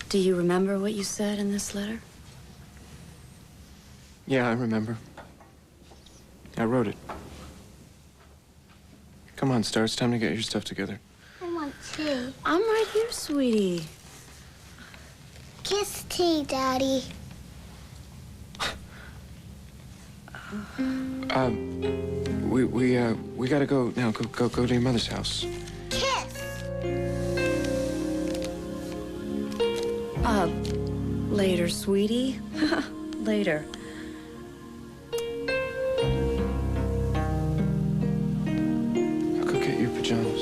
Do you remember what you said in this letter? Yeah, I remember. I wrote it. Come on, Star, it's time to get your stuff together. I want tea. I'm right here, sweetie. Kiss tea, Daddy. We gotta go now. Go to your mother's house. Kiss. Later, sweetie. Later. I'll go get your pajamas.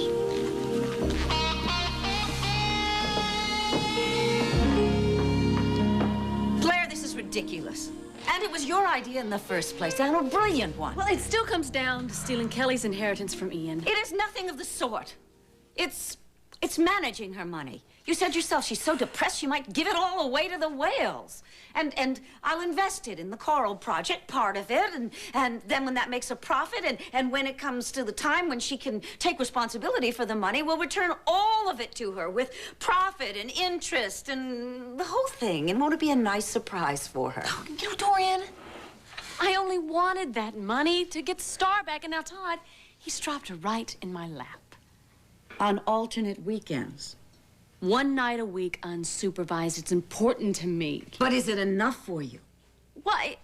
Blair, this is ridiculous. And it was your idea in the first place, and a brilliant one. Well, it still comes down to stealing Kelly's inheritance from Ian. It is nothing of the sort. It's managing her money. You said yourself she's so depressed she might give it all away to the whales. And I'll invest it in the coral project, part of it, and then when that makes a profit, and when it comes to the time when she can take responsibility for the money, we'll return all of it to her with profit and interest and the whole thing. And won't it be a nice surprise for her? Oh, you know, Dorian, I only wanted that money to get Star back, and now Todd, he's dropped her right in my lap. On alternate weekends. One night a week, unsupervised. It's important to me. But is it enough for you? Why,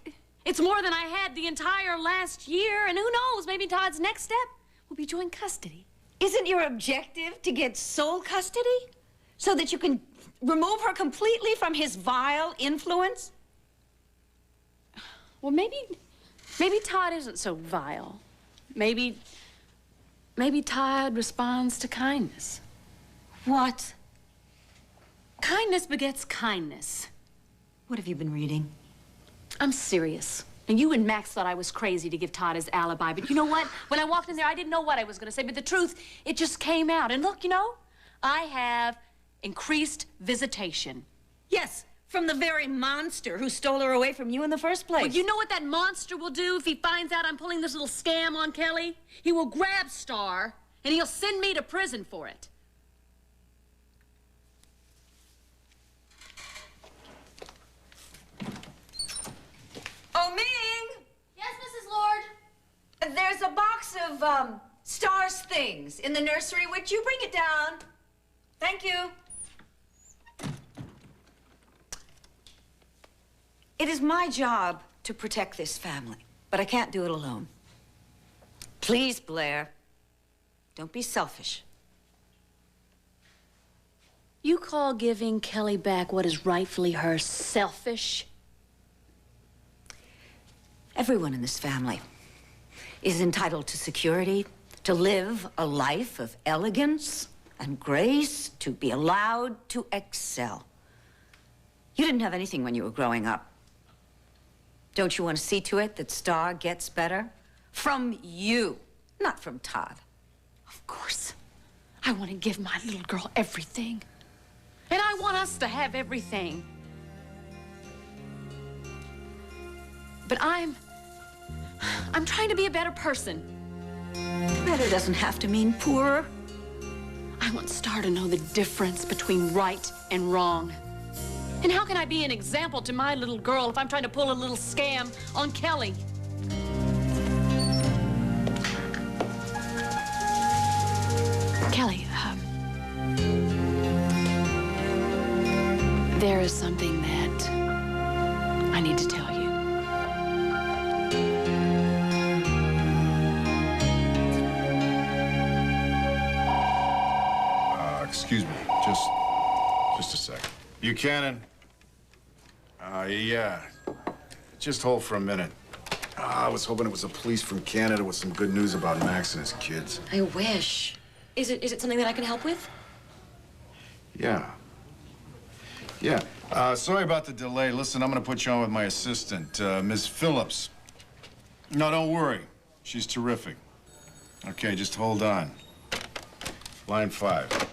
it's more than I had the entire last year, and who knows, maybe Todd's next step will be joint custody. Isn't your objective to get sole custody? So that you can remove her completely from his vile influence? Well, maybe Todd isn't so vile. Maybe Todd responds to kindness. What? Kindness begets kindness. What have you been reading? I'm serious. And you and Max thought I was crazy to give Todd his alibi, but you know what? When I walked in there, I didn't know what I was going to say, but the truth, it just came out. And look, you know, I have increased visitation. Yes, from the very monster who stole her away from you in the first place. Well, you know what that monster will do if he finds out I'm pulling this little scam on Kelly? He will grab Star, and he'll send me to prison for it. Oh, Ming! Yes, Mrs. Lord? There's a box of, Star's things in the nursery. Would you bring it down? Thank you. It is my job to protect this family, but I can't do it alone. Please, Blair, don't be selfish. You call giving Kelly back what is rightfully hers selfish? Everyone in this family is entitled to security, to live a life of elegance and grace, to be allowed to excel. You didn't have anything when you were growing up. Don't you want to see to it that Star gets better? From you, not from Todd. Of course. I want to give my little girl everything. And I want us to have everything. But I'm trying to be a better person. Better doesn't have to mean poorer. I want Star to know the difference between right and wrong. And how can I be an example to my little girl if I'm trying to pull a little scam on Kelly? Kelly, there is something that I need to tell you. Excuse me, just a sec. Buchanan? Yeah. Just hold for a minute. I was hoping it was the police from Canada with some good news about Max and his kids. I wish. Is it something that I can help with? Yeah. Yeah. Sorry about the delay. Listen, I'm gonna put you on with my assistant, Ms. Phillips. No, don't worry. She's terrific. Okay, just hold on. Line 5.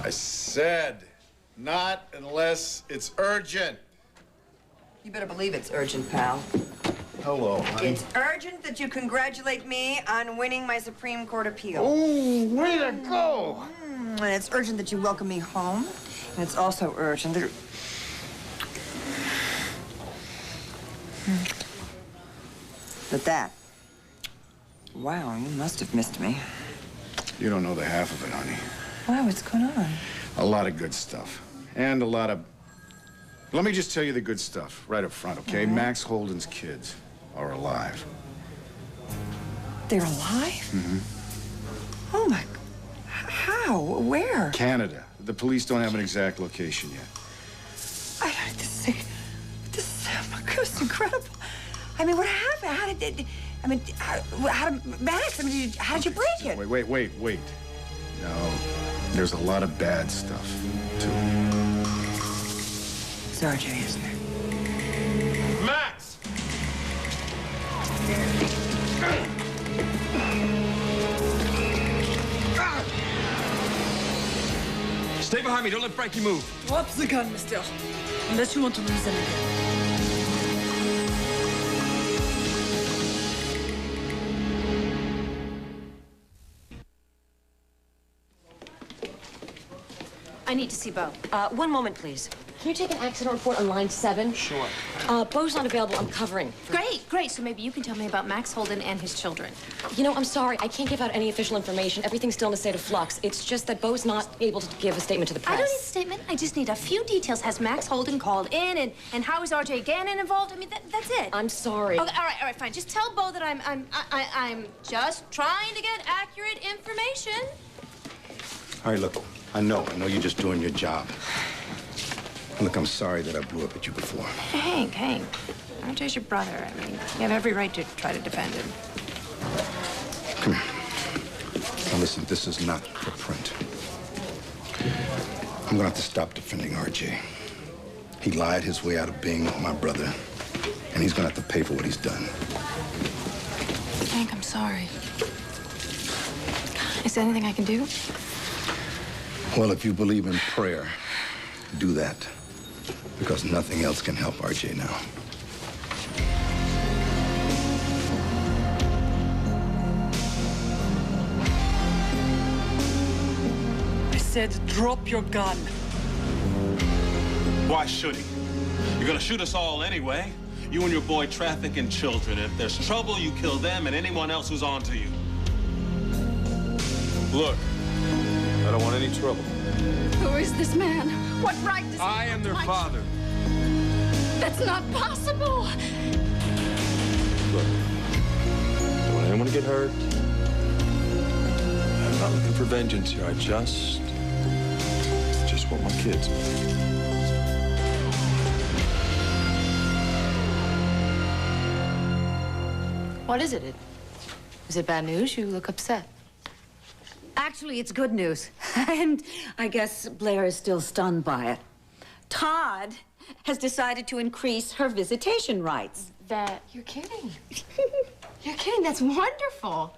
I said, not unless it's urgent. You better believe it's urgent, pal. Hello, honey. It's urgent that you congratulate me on winning my Supreme Court appeal. Oh, way to go! And it's urgent that you welcome me home. And it's also urgent that... Wow, you must have missed me. You don't know the half of it, honey. Wow, what's going on? A lot of good stuff. And a lot of... Let me just tell you the good stuff right up front, okay? Max Holden's kids are alive. They're alive? Mm-hmm. Oh, my... How? Where? Canada. The police don't have an exact location yet. This is, oh my goodness, it's incredible. I mean, what happened? How did Max, how did you break it? Wait. No, there's a lot of bad stuff, too. It's RJ, isn't it? Max! Stay behind me. Don't let Frankie move. Drop the gun, mister. Unless you want to lose anything. I need to see Bo. One moment, please. Can you take an accident report on line 7? Sure. Bo's not available. I'm covering. Great. So maybe you can tell me about Max Holden and his children. You know, I'm sorry. I can't give out any official information. Everything's still in a state of flux. It's just that Bo's not able to give a statement to the press. I don't need a statement. I just need a few details. Has Max Holden called in, and how is R.J. Gannon involved? I mean, that's it. I'm sorry. Okay, all right, fine. Just tell Bo that I'm just trying to get accurate information. All right, look, I know you're just doing your job. Look, I'm sorry that I blew up at you before. Hank, RJ's your brother. I mean, you have every right to try to defend him. Come here. Now listen, this is not for print. I'm gonna have to stop defending RJ. He lied his way out of being my brother, and he's gonna have to pay for what he's done. Hank, I'm sorry. Is there anything I can do? Well, if you believe in prayer, do that. Because nothing else can help RJ now. I said, drop your gun. Why should he? You're gonna shoot us all anyway. You and your boy trafficking children. If there's trouble, you kill them and anyone else who's on to you. Look, I don't want any trouble. Who is this man? What right does he I am their father. That's not possible. Look, don't want anyone to get hurt. I'm not looking for vengeance here. I just want my kids. What is it? Is it bad news? You look upset. Actually, it's good news. And I guess Blair is still stunned by it. Todd has decided to increase her visitation rights. You're kidding. You're kidding. That's wonderful.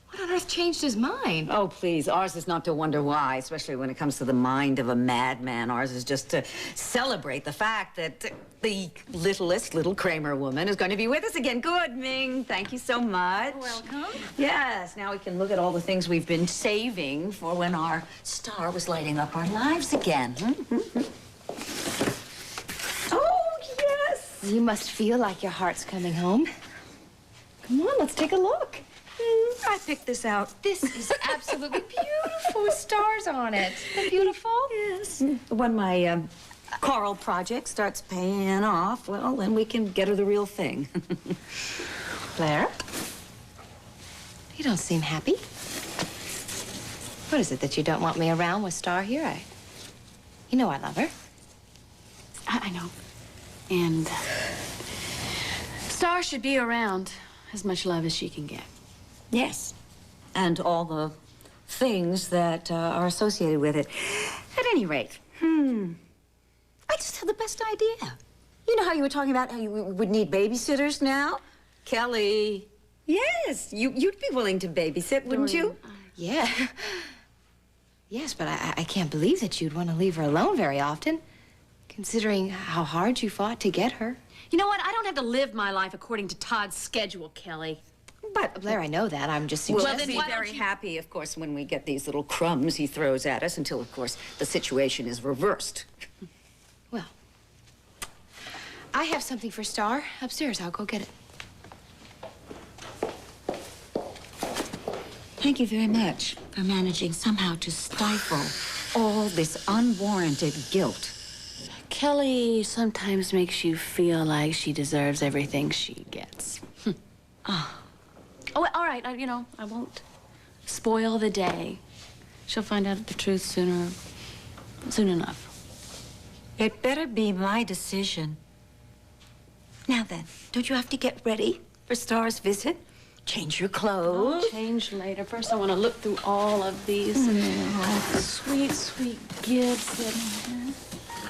What on earth changed his mind? Oh, please. Ours is not to wonder why, especially when it comes to the mind of a madman. Ours is just to celebrate the fact that the littlest little Kramer woman is going to be with us again. Good, Ming. Thank you so much. Welcome. Yes, now we can look at all the things we've been saving for when our star was lighting up our lives again. Oh, yes. You must feel like your heart's coming home. Come on, let's take a look. I picked this out. This is absolutely beautiful with stars on it. Isn't that beautiful? Yes. When my coral project starts paying off, well, then we can get her the real thing. Blair? You don't seem happy. What is it that you don't want me around with Star here? You know I love her. I know. And Star should be around as much love as she can get. Yes. And all the things that are associated with it. At any rate, I just had the best idea. You know how you were talking about how you would need babysitters now? Kelly. Yes, you'd be willing to babysit, wouldn't you? Yeah. Yes, but I can't believe that you'd want to leave her alone very often. considering how hard you fought to get her. You know what? I don't have to live my life according to Todd's schedule, Kelly. But, Blair, I know that. I'm just We'll suggesting... be very happy, of course, when we get these little crumbs he throws at us until, of course, the situation is reversed. Well, I have something for Star upstairs. I'll go get it. Thank you very much for managing somehow to stifle all this unwarranted guilt. Kelly sometimes makes you feel like she deserves everything she gets. Oh, all right. You know, I won't spoil the day. She'll find out the truth soon enough. It better be my decision. Now then, don't you have to get ready for Star's visit? Change your clothes. I'll change later. First, I want to look through all of these sweet, sweet gifts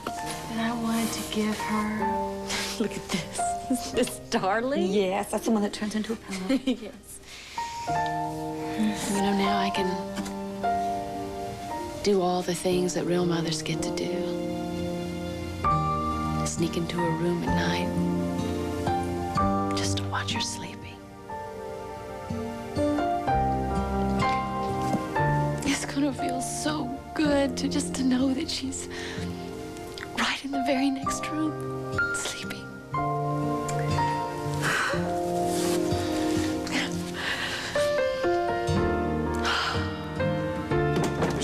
that I wanted to give her. Look at this. Is this darling? Yes, that's the one that turns into a pillow. Yes. You know, now I can do all the things that real mothers get to do. Sneak into her room at night just to watch her sleeping. It's gonna feel so good to know that she's right in the very next room, sleeping.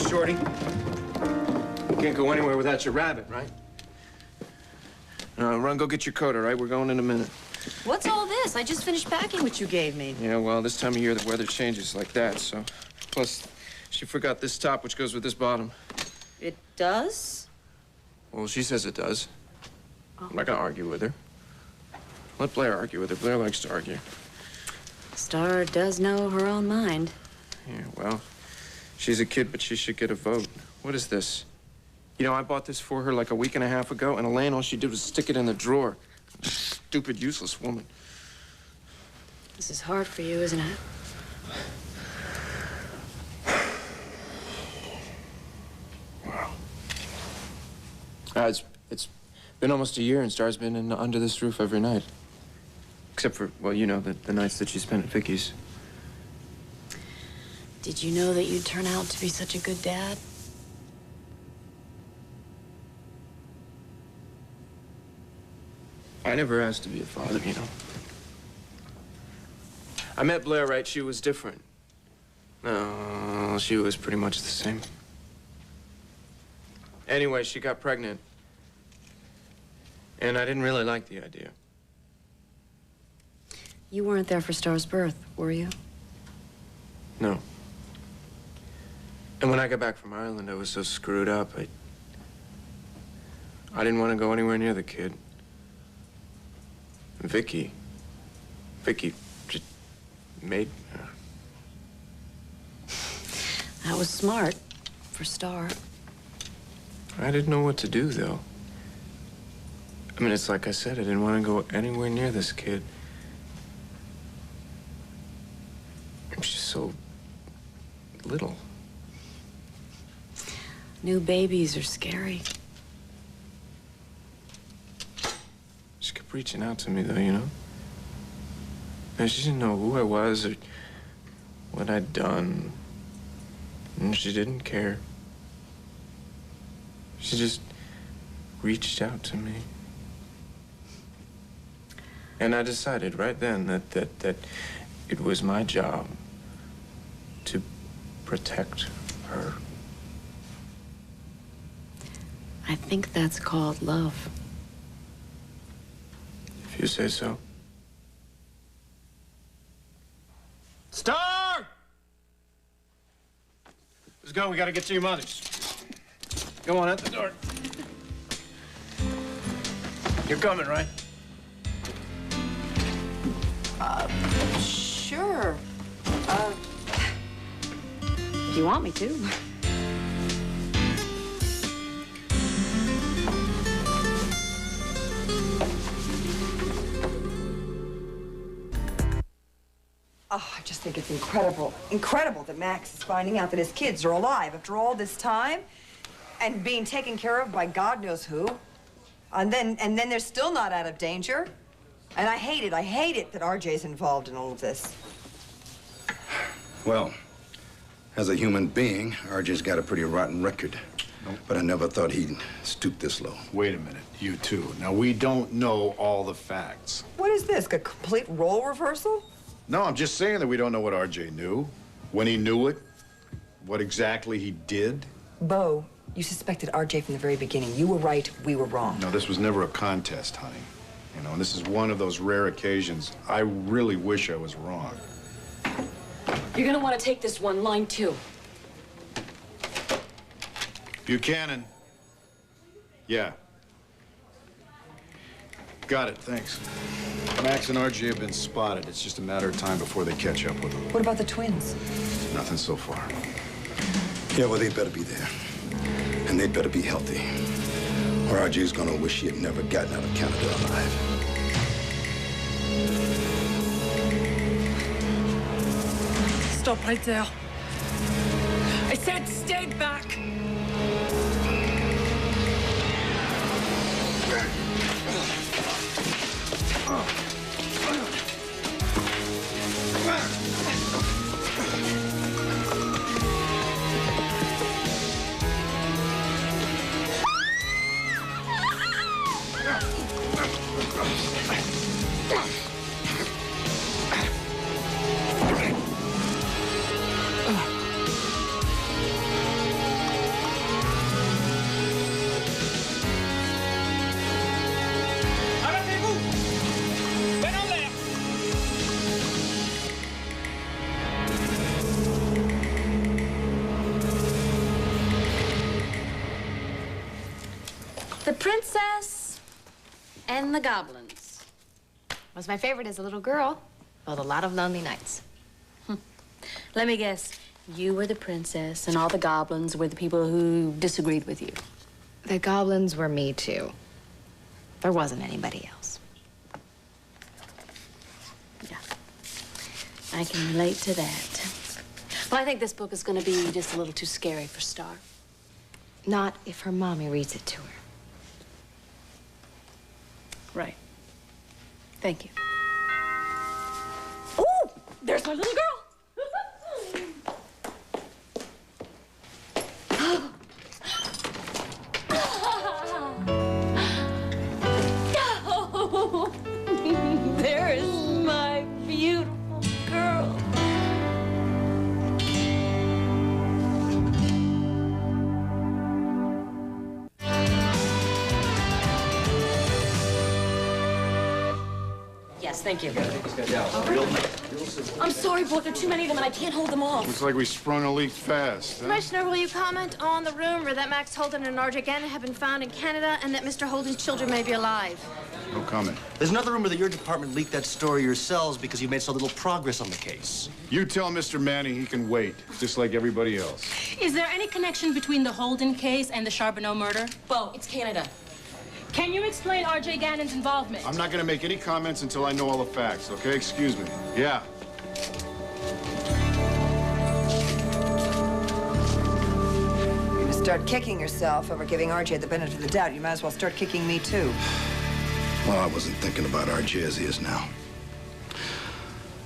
Shorty, you can't go anywhere without your rabbit, right? Run, go get your coat, all right? We're going in a minute. What's all this? I just finished packing what you gave me. Yeah, well, this time of year, the weather changes like that, so... Plus, she forgot this top, which goes with this bottom. It does? Well, she says it does. I'm not gonna argue with her. Let Blair argue with her. Blair likes to argue. Star does know her own mind. Yeah, well, she's a kid, but she should get a vote. What is this? You know, I bought this for her like a week and a half ago, and Elaine, all she did was stick it in the drawer. Stupid, useless woman. This is hard for you, isn't it? Wow. It's been almost a year, and Star's been under this roof every night. Except for, well, you know, the nights that she spent at Vicky's. Did you know that you'd turn out to be such a good dad? I never asked to be a father, you know. I met Blair, right? She was different. No, she was pretty much the same. Anyway, she got pregnant. And I didn't really like the idea. You weren't there for Star's birth, were you? No. And when I got back from Ireland, I was so screwed up. I didn't want to go anywhere near the kid. Vicky just made... That was smart for Star. I didn't know what to do, though. I mean, it's like I said, I didn't want to go anywhere near this kid. She's so little. New babies are scary. She kept reaching out to me, though, you know? And she didn't know who I was or what I'd done. And she didn't care. She just reached out to me. And I decided right then that it was my job to protect her. I think that's called love. If you say so. Star! Let's go. We gotta get to your mother's. Go on out the door. You're coming, right? Sure. If you want me to. Oh, I just think it's incredible. Incredible that Max is finding out that his kids are alive after all this time and being taken care of by God knows who. And then they're still not out of danger. And I hate it that RJ's involved in all of this. Well, as a human being, RJ's got a pretty rotten record. But I never thought he'd stoop this low. Wait a minute, you two. Now, we don't know all the facts. What is this, a complete role reversal? No, I'm just saying that we don't know what RJ knew, when he knew it, what exactly he did. Bo, you suspected RJ from the very beginning. You were right, we were wrong. No, this was never a contest, honey. You know, and this is one of those rare occasions. I really wish I was wrong. You're gonna want to take this one, line 2. Buchanan. Yeah. Got it, thanks. Max and RJ have been spotted. It's just a matter of time before they catch up with them. What about the twins? Nothing so far. Yeah, well, they better be there. And they'd better be healthy. Or RJ's gonna wish he had never gotten out of Canada alive. Stop right there. I said stay back. The Princess and the Goblins. Was my favorite as a little girl. Felt a lot of lonely nights. Let me guess. You were the princess, and all the goblins were the people who disagreed with you. The goblins were me, too. There wasn't anybody else. Yeah. I can relate to that. Well, I think this book is going to be just a little too scary for Star. Not if her mommy reads it to her. Right. Thank you. Oh, there's my little girl. There is my beautiful girl. Yes, thank you. I'm sorry, boy. There are too many of them, and I can't hold them all. Looks like we sprung a leak fast, huh? Commissioner, will you comment on the rumor that Max Holden and RJ Gannon have been found in Canada and that Mr. Holden's children may be alive? No comment. There's another rumor that your department leaked that story yourselves because you made so little progress on the case. You tell Mr. Manning he can wait, just like everybody else. Is there any connection between the Holden case and the Charbonneau murder? Bo, it's Canada. Can you explain R.J. Gannon's involvement? I'm not going to make any comments until I know all the facts, okay? Excuse me. Yeah. You're gonna start kicking yourself over giving RJ the benefit of the doubt. You might as well start kicking me, too. Well, I wasn't thinking about RJ as he is now.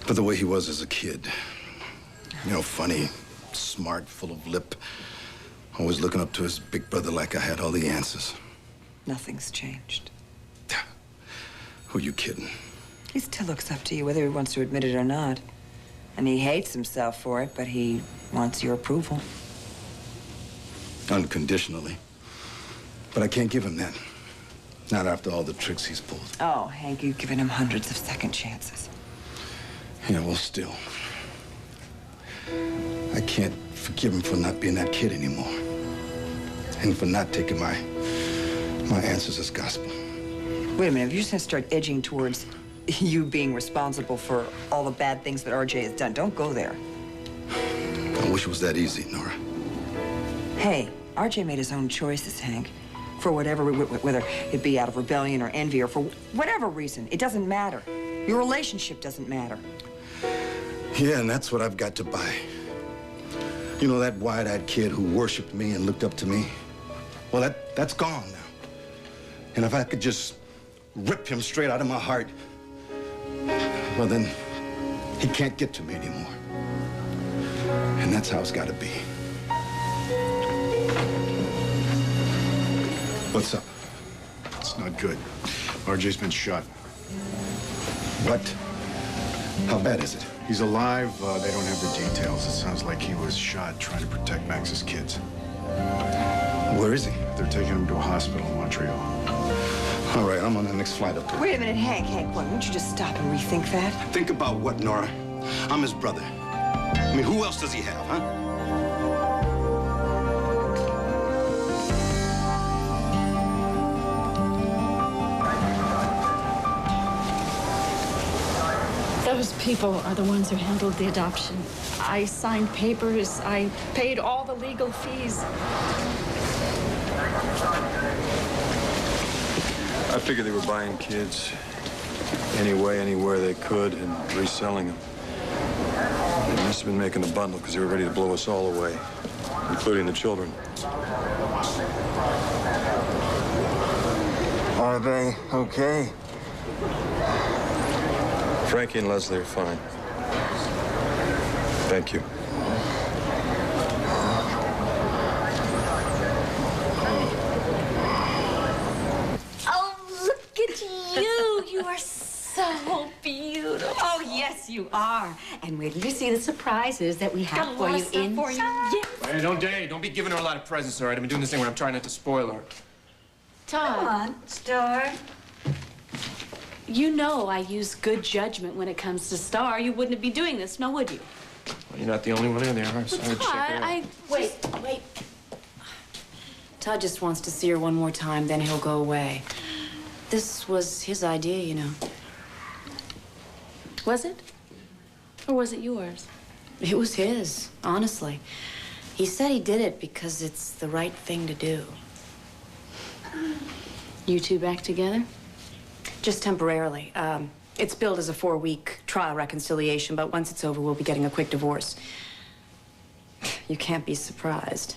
But the way he was as a kid. You know, funny, smart, full of lip. Always looking up to his big brother like I had all the answers. Nothing's changed. Who you kidding? He still looks up to you, whether he wants to admit it or not. And he hates himself for it, but he wants your approval. Unconditionally. But I can't give him that. Not after all the tricks he's pulled. Oh, Hank, you've given him hundreds of second chances. Yeah, well, still. I can't forgive him for not being that kid anymore. And for not taking my answers as gospel. Wait a minute, if you're just gonna start edging towards you being responsible for all the bad things that RJ has done, don't go there. I wish it was that easy, Nora. Hey, RJ made his own choices, Hank. For whatever, whether it be out of rebellion or envy or for whatever reason, it doesn't matter. Your relationship doesn't matter. Yeah, and that's what I've got to buy. You know, that wide-eyed kid who worshiped me and looked up to me? Well, that's gone now. And if I could just rip him straight out of my heart, well, then he can't get to me anymore. And that's how it's got to be. What's up? It's not good. RJ's been shot. What? How bad is it? He's alive. They don't have the details. It sounds like he was shot trying to protect Max's kids. Where is he? They're taking him to a hospital in Montreal. All right, I'm on the next flight up there. Wait a minute, Hank, won't you just stop and rethink that? Think about what, Nora? I'm his brother. I mean, who else does he have, huh? Those people are the ones who handled the adoption. I signed papers. I paid all the legal fees. I figured they were buying kids anyway, anywhere they could, and reselling them. They must have been making a bundle because they were ready to blow us all away, including the children. Are they okay? Frankie and Leslie are fine. Thank you. Oh, look at you. You are so beautiful. Oh, yes, you are. And wait till you see the surprises that we have for you inside. Yes. Hey, don't be giving her a lot of presents, all right? I've been doing this thing where I'm trying not to spoil her. Todd. Come on, Star. You know I use good judgment when it comes to Star. You wouldn't be doing this, no, would you? Well, you're not the only one in there. I'm sorry to check Todd, her out. Wait. Todd just wants to see her one more time, then he'll go away. This was his idea, you know. Was it? Or was it yours? It was his, honestly. He said he did it because it's the right thing to do. You two back together? Just temporarily. It's billed as a 4-week trial reconciliation, but once it's over, we'll be getting a quick divorce. You can't be surprised.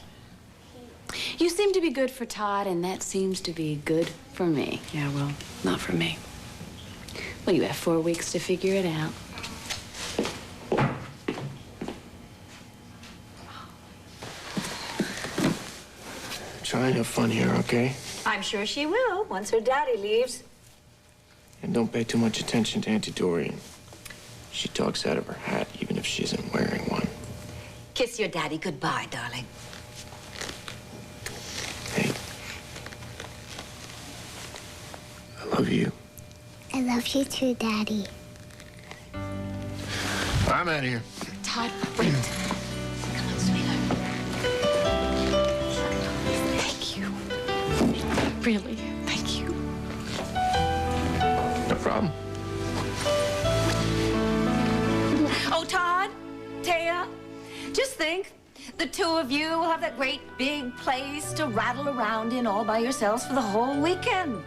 You seem to be good for Todd, and that seems to be good for me. Yeah, well, not for me. Well, you have 4 weeks to figure it out. Try and have fun here, okay? I'm sure she will once her daddy leaves. And don't pay too much attention to Auntie Dorian. She talks out of her hat, even if she isn't wearing one. Kiss your daddy goodbye, darling. Hey. I love you. I love you too, Daddy. I'm out of here. Todd, wait. Come on, sweetheart. Thank you. Really, thank you. No problem. Oh, Todd, Taya, just think. The two of you will have that great big place to rattle around in all by yourselves for the whole weekend.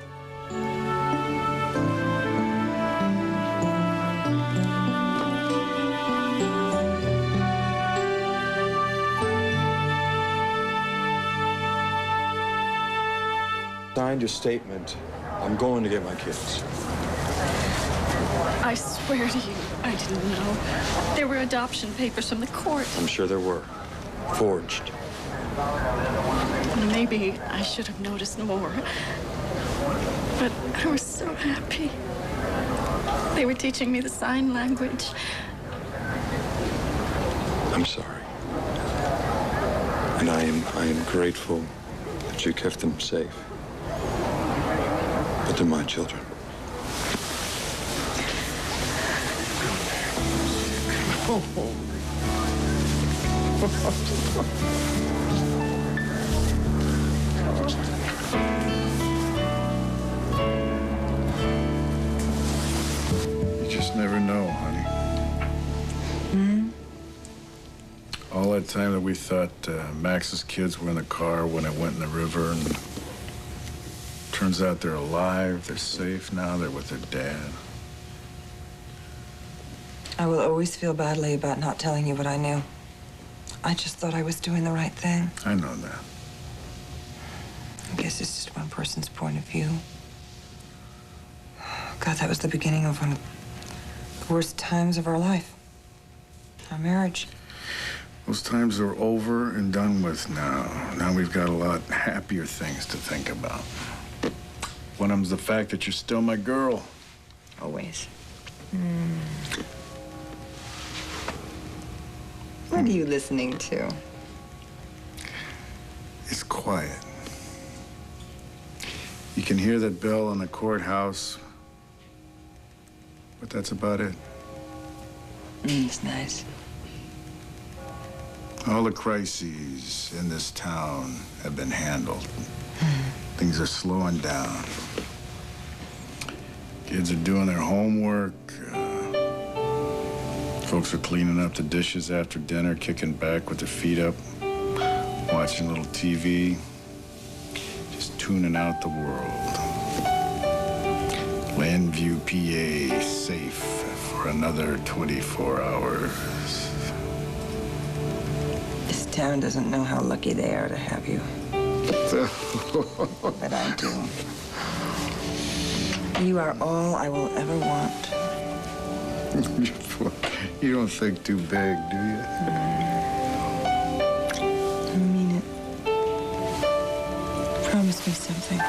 Signed your statement. I'm going to get my kids. I swear to you, I didn't know. There were adoption papers from the court. I'm sure there were. Forged. Maybe I should have noticed more. But I was so happy. They were teaching me the sign language. I'm sorry. And I am grateful that you kept them safe. But they're my children. You just never know, honey. All that time that we thought Max's kids were in the car when it went in the river, and turns out they're alive, they're safe now, they're with their dad. I will always feel badly about not telling you what I knew. I just thought I was doing the right thing. I know that. I guess it's just one person's point of view. God, that was the beginning of one of the worst times of our life. Our marriage. Those times are over and done with now. Now we've got a lot happier things to think about. One of them's the fact that you're still my girl. Always. What are you listening to? It's quiet. You can hear that bell in the courthouse, but that's about it. It's nice. All the crises in this town have been handled. Things are slowing down. Kids are doing their homework. Folks are cleaning up the dishes after dinner, kicking back with their feet up, watching a little TV, just tuning out the world. Landview, PA, safe for another 24 hours. This town doesn't know how lucky they are to have you. But I do. You are all I will ever want. You don't think too big, do you? I mean it. Promise me something.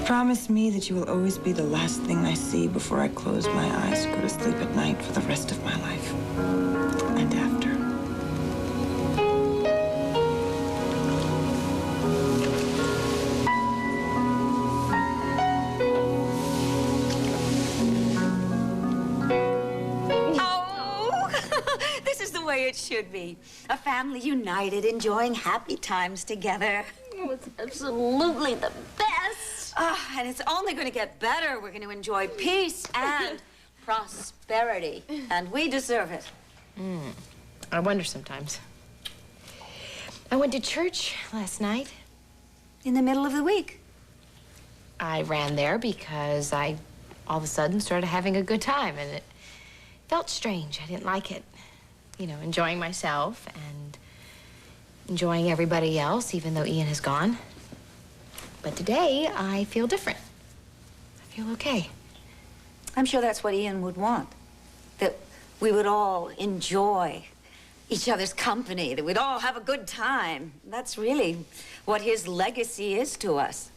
Promise me that you will always be the last thing I see before I close my eyes to go to sleep at night for the rest of my life. And after. It should be. A family united, enjoying happy times together. Oh, it's absolutely the best. And it's only going to get better. We're going to enjoy peace and prosperity. And we deserve it. I wonder sometimes. I went to church last night. In the middle of the week? I ran there because I all of a sudden started having a good time, and it felt strange. I didn't like it. You know, enjoying myself and enjoying everybody else, even though Ian has gone. But today, I feel different. I feel okay. I'm sure that's what Ian would want. That we would all enjoy each other's company, that we'd all have a good time. That's really what his legacy is to us.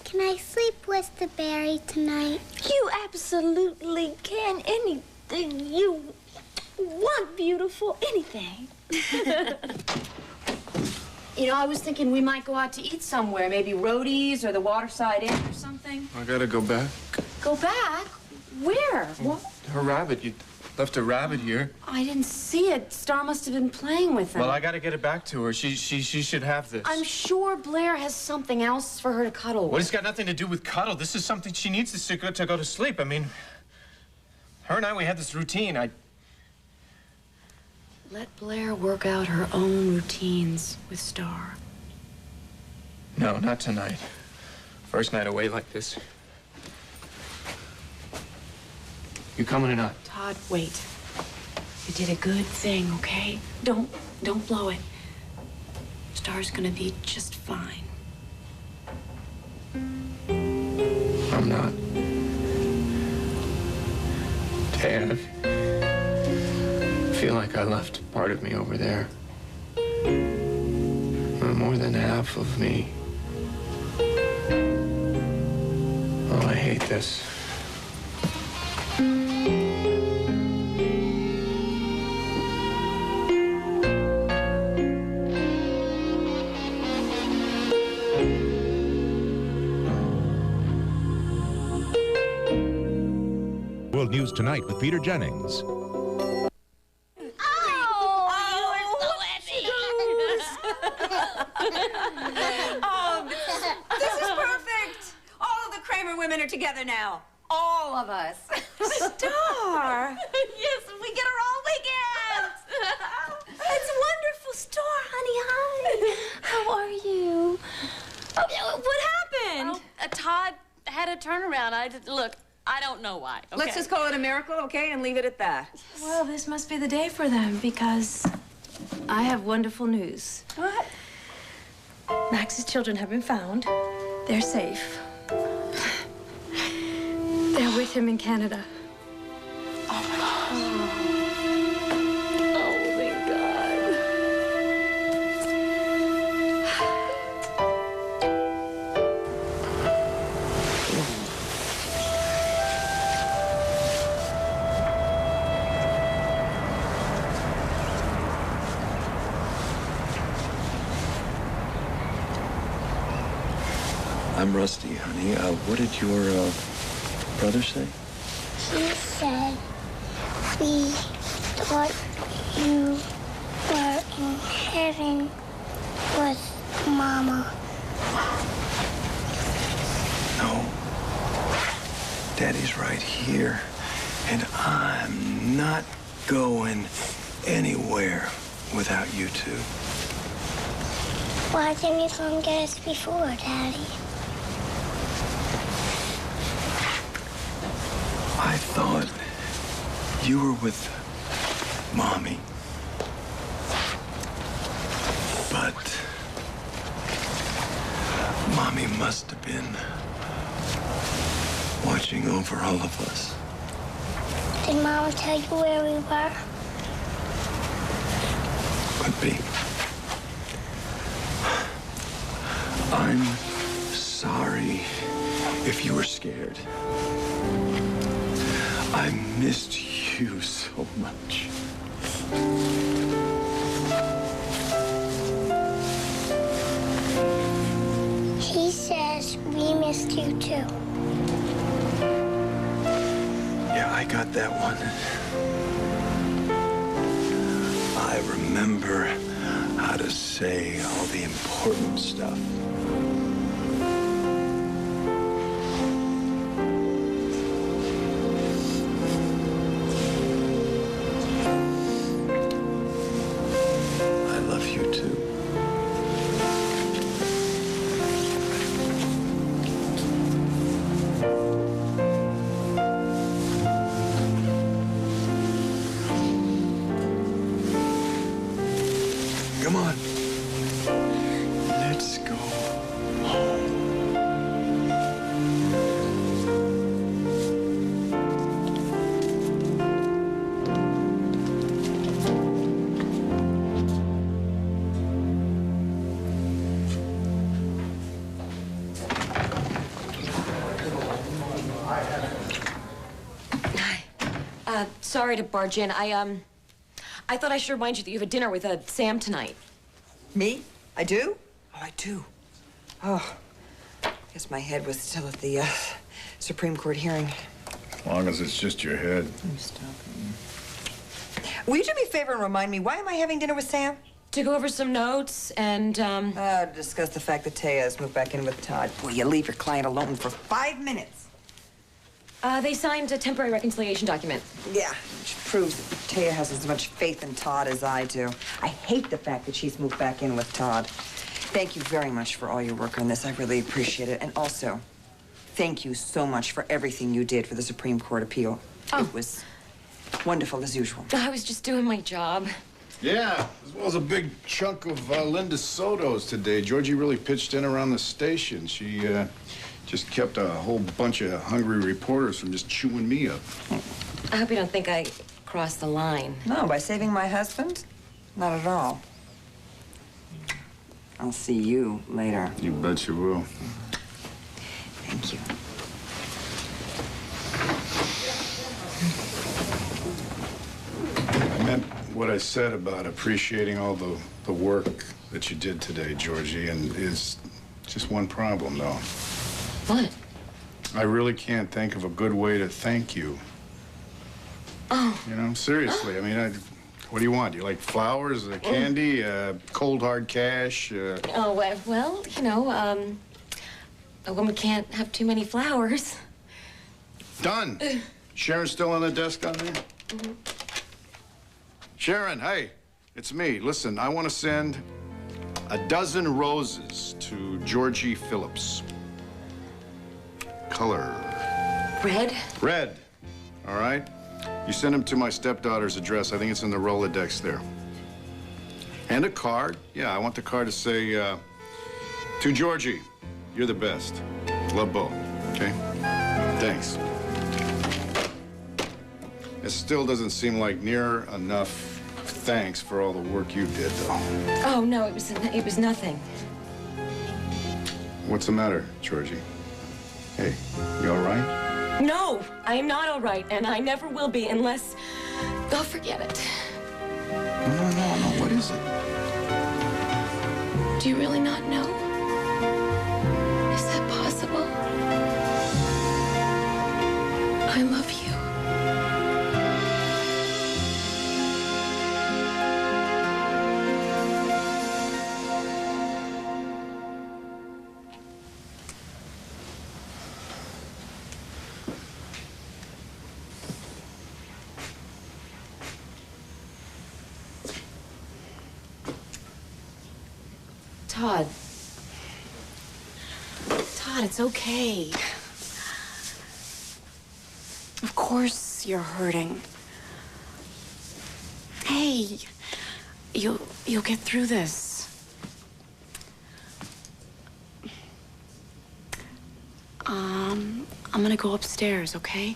Can I sleep with the Barry tonight? You absolutely can. Anything you want, beautiful. Anything. You know, I was thinking we might go out to eat somewhere. Maybe Roadie's or the Waterside Inn or something. I gotta go back. Go back? Where? What? Her rabbit. You left a rabbit here. I didn't see it. Star must have been playing with it. Well, I gotta get it back to her. She should have this. I'm sure Blair has something else for her to cuddle with. Well, it's got nothing to do with cuddle. This is something she needs to go to sleep. I mean, her and I, we had this routine. Let Blair work out her own routines with Star. No, not tonight. First night away like this. You coming or not? Todd, wait. You did a good thing, okay? Don't blow it. Star's gonna be just fine. I'm not. Dan, I feel like I left part of me over there. More than half of me. Oh, I hate this. World News Tonight with Peter Jennings. This is perfect. All of the Kramer women are together now. All of us. Star. Yes, we get her all weekend. It's wonderful. Star, honey, hi. How are you? What happened? Todd had a turnaround. Look, I don't know why. Okay? Let's just call it a miracle, okay, and leave it at that. Well, this must be the day for them because I have wonderful news. What? Max's children have been found. They're safe. They're with him in Canada. Oh, my God. Oh, thank God. I'm Rusty, honey. What did your brother say? He said we thought you were in heaven with Mama. No. Daddy's right here. And I'm not going anywhere without you two. Why didn't you come get us before, Daddy? I thought you were with Mommy. But Mommy must have been watching over all of us. Did Mama tell you where we were? Could be. I'm sorry if you were scared. I missed you so much. He says we missed you too. Yeah, I got that one. I remember how to say all the important stuff. I love you too. Come on. Let's go home. Sorry to barge in. I thought I should remind you that you have a dinner with Sam tonight. Me? I do? Oh, I do. Oh, guess my head was still at the Supreme Court hearing. As long as it's just your head. I'm stopping. Will you do me a favor and remind me, why am I having dinner with Sam? To go over some notes and, to discuss the fact that Taya has moved back in with Todd. Boy, you leave your client alone for 5 minutes. They signed a temporary reconciliation document. Yeah, which proves that Taya has as much faith in Todd as I do. I hate the fact that she's moved back in with Todd. Thank you very much for all your work on this. I really appreciate it. And also, thank you so much for everything you did for the Supreme Court appeal. Oh. It was wonderful as usual. I was just doing my job. Yeah, as well as a big chunk of Linda Soto's today. Georgie really pitched in around the station. She just kept a whole bunch of hungry reporters from just chewing me up. I hope you don't think I crossed the line. No, by saving my husband? Not at all. I'll see you later. You bet you will. Thank you. I meant what I said about appreciating all the work that you did today, Georgie, and it's just one problem, though. What? I really can't think of a good way to thank you. Oh. You know, seriously. I mean, what do you want? Do you like flowers, candy, cold hard cash? Oh, well, you know, a woman can't have too many flowers. Done. Sharon's still on the desk on there? Mm-hmm. Sharon, hey, it's me. Listen, I want to send a dozen roses to Georgie Phillips. Color. Red? Red. All right? You send them to my stepdaughter's address. I think it's in the Rolodex there. And a card. Yeah, I want the card to say, to Georgie, You're the best. Love, Bo. Okay? Thanks. It still doesn't seem like near enough thanks for all the work you did, though. Oh, no, it was nothing. What's the matter, Georgie? Hey, you all right? No, I am not all right, and I never will be unless... Oh, forget it. No. What is it? Do you really not know? Is that possible? I love you. Todd. Todd, it's okay. Of course you're hurting. Hey, you'll get through this. I'm gonna go upstairs, okay?